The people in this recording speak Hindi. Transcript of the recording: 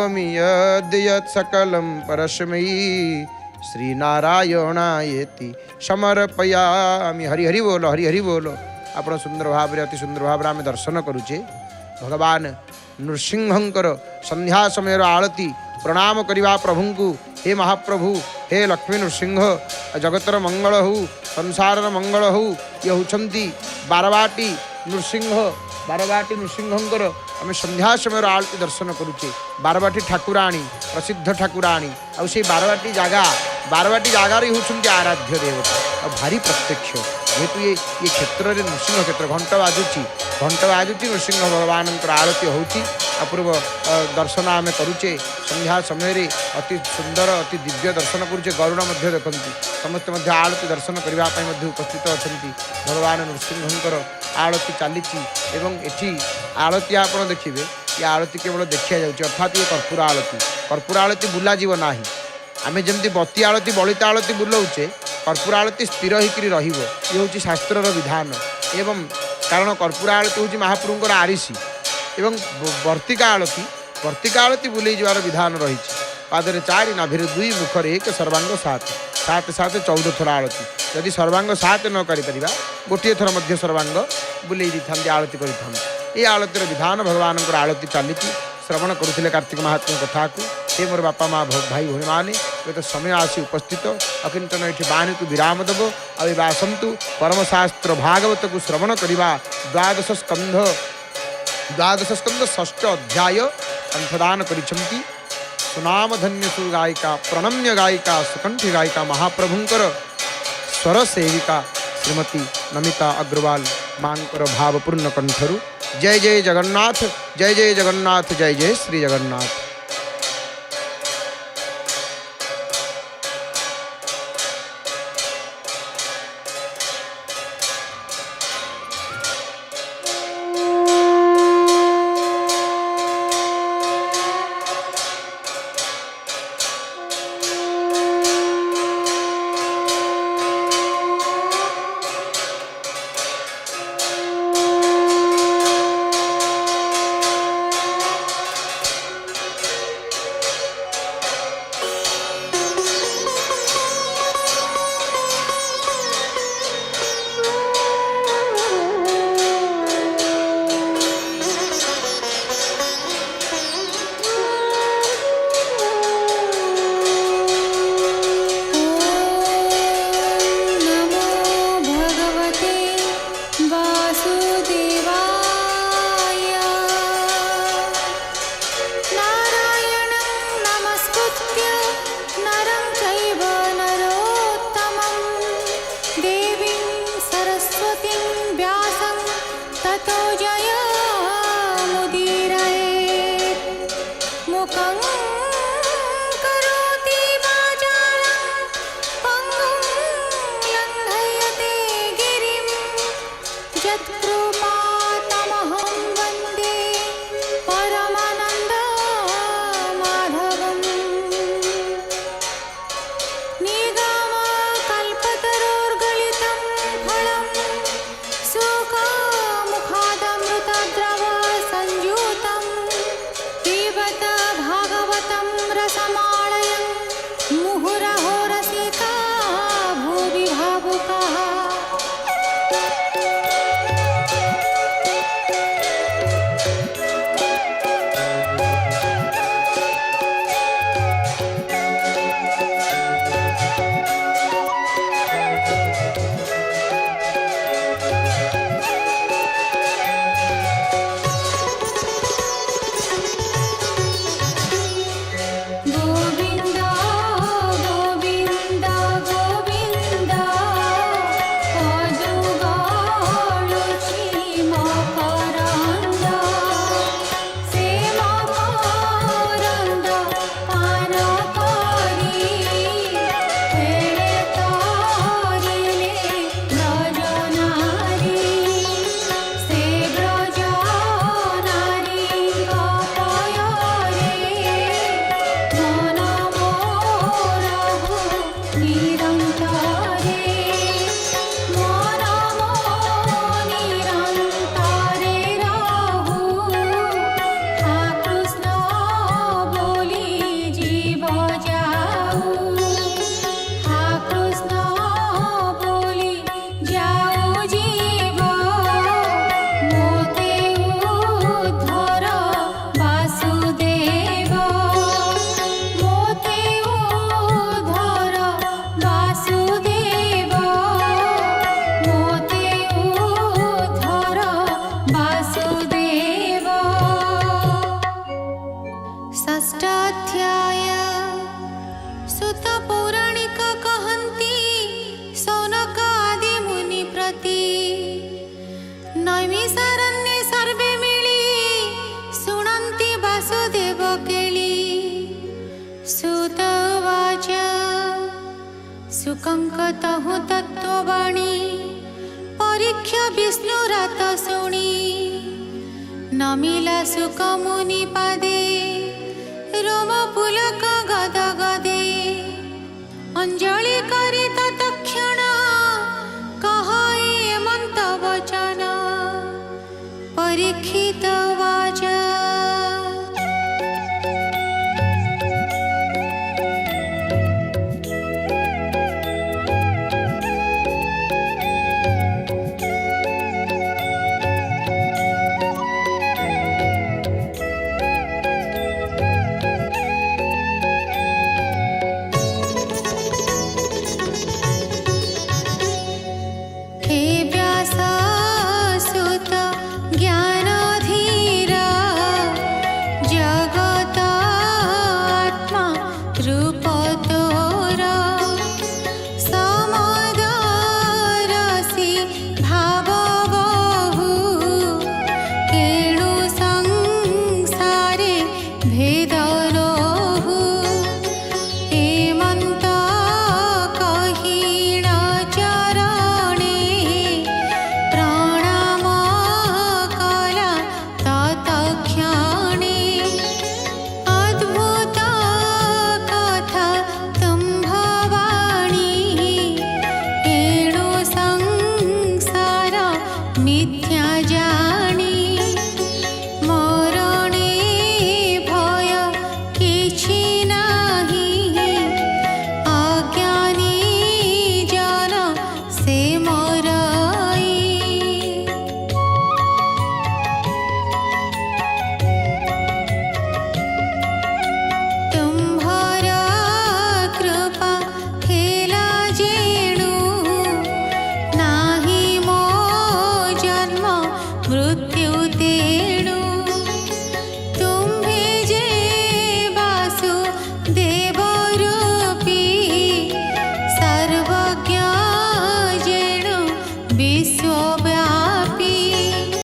करोमि यद् यत् सकलं परस्मै श्रीनारायणायेति समर्पयामि। हरि हरि बोलो, हरि हरि बोलो। आपण सुंदर भाव अति सुंदर भाव आम दर्शन करुचे भगवान नृसिंहंकर संध्या समय आळती प्रणाम करवा प्रभु को। हे महाप्रभु, हे लक्ष्मी नृसिंह, जगतर मंगल हो, संसार मंगल हो। ये होती बारवाटी नृसिंह, बारवाटी नृसिंहंकर आम संध्या समय आळती दर्शन करुचे। बारवाटी ठाकुराणी प्रसिद्ध ठाकुराणी आ से बारवाटी जगार होती आराध्य देवता आ भारी प्रत्यक्ष। जेहेतु ये क्षेत्र में नृसिंह क्षेत्र घंट बाजुची नृसिंह भगवान आरती होती अपूर्व दर्शन आम करुचे। संध्या समय अति सुंदर अति दिव्य दर्शन करुचे। गरुड़ देखते समस्त आरती दर्शन करने उपस्थित अच्छा भगवान नृसिंहंकर आरती चली। एटी आरती आप देखिए ये आरती केवल देखा जाऊँगी अर्थात ये कर्पूर आरती बुला जीव ना। आम जमी बती आरती बलिता आरती बुलाऊचे कर्पूर आरती स्थिर होकर ये हूँ शास्त्रर विधान। एवं कारण कर्पूर आरती हूँ महाप्रभुंर आरिसी एवं वर्तिका आरती बुले जावार विधान रही। पादरे 4 नाभिर 2 मुखर 1 सर्वांग 7 7 7 14 थर आरती। जदि सर्वांग 7 न कर गोटे थर मध्य सर्वांग बुले आरती कर आरतीर विधान भगवान आरती चली। श्रवण करुले कार्तिक महात्मा कथा को। हे मोर बापा माँ भाई भौणी मैंने ये तो समय आसी उपस्थित अकिंचन ये बाणी को विराम देव आसतु परमशास्त्र भागवत को श्रवण करवा। द्वादश स्कंध 6 अध्याय कंठदान करिछंती। सुनाम धन्य सु गायिका प्रणम्य गायिका सुकंठी गायिका महाप्रभुंकर स्वर सेविका श्रीमती नमिता अग्रवाल मांकर भावपूर्ण कंठरु। जय जय जगन्नाथ, जय जय जगन्नाथ, जय जय श्री जगन्नाथ। Go षष्ठाध्याय सुत पौराणिक कहन्ति सौनक आदि मुनि प्रति नैमिषारण्ये सर्वे मिली शुणन्ति वासुदेव केळि सुत उवाच सुकंकतहु तत्त्ववाणी परीक्ष्य विष्णुरात शुणि नमिला सुक मुनि पादे रोम पुलक गद गदे अंजलि करी तत्क्षण कहाई एमंत वचन परीक्षित वाच भेदरो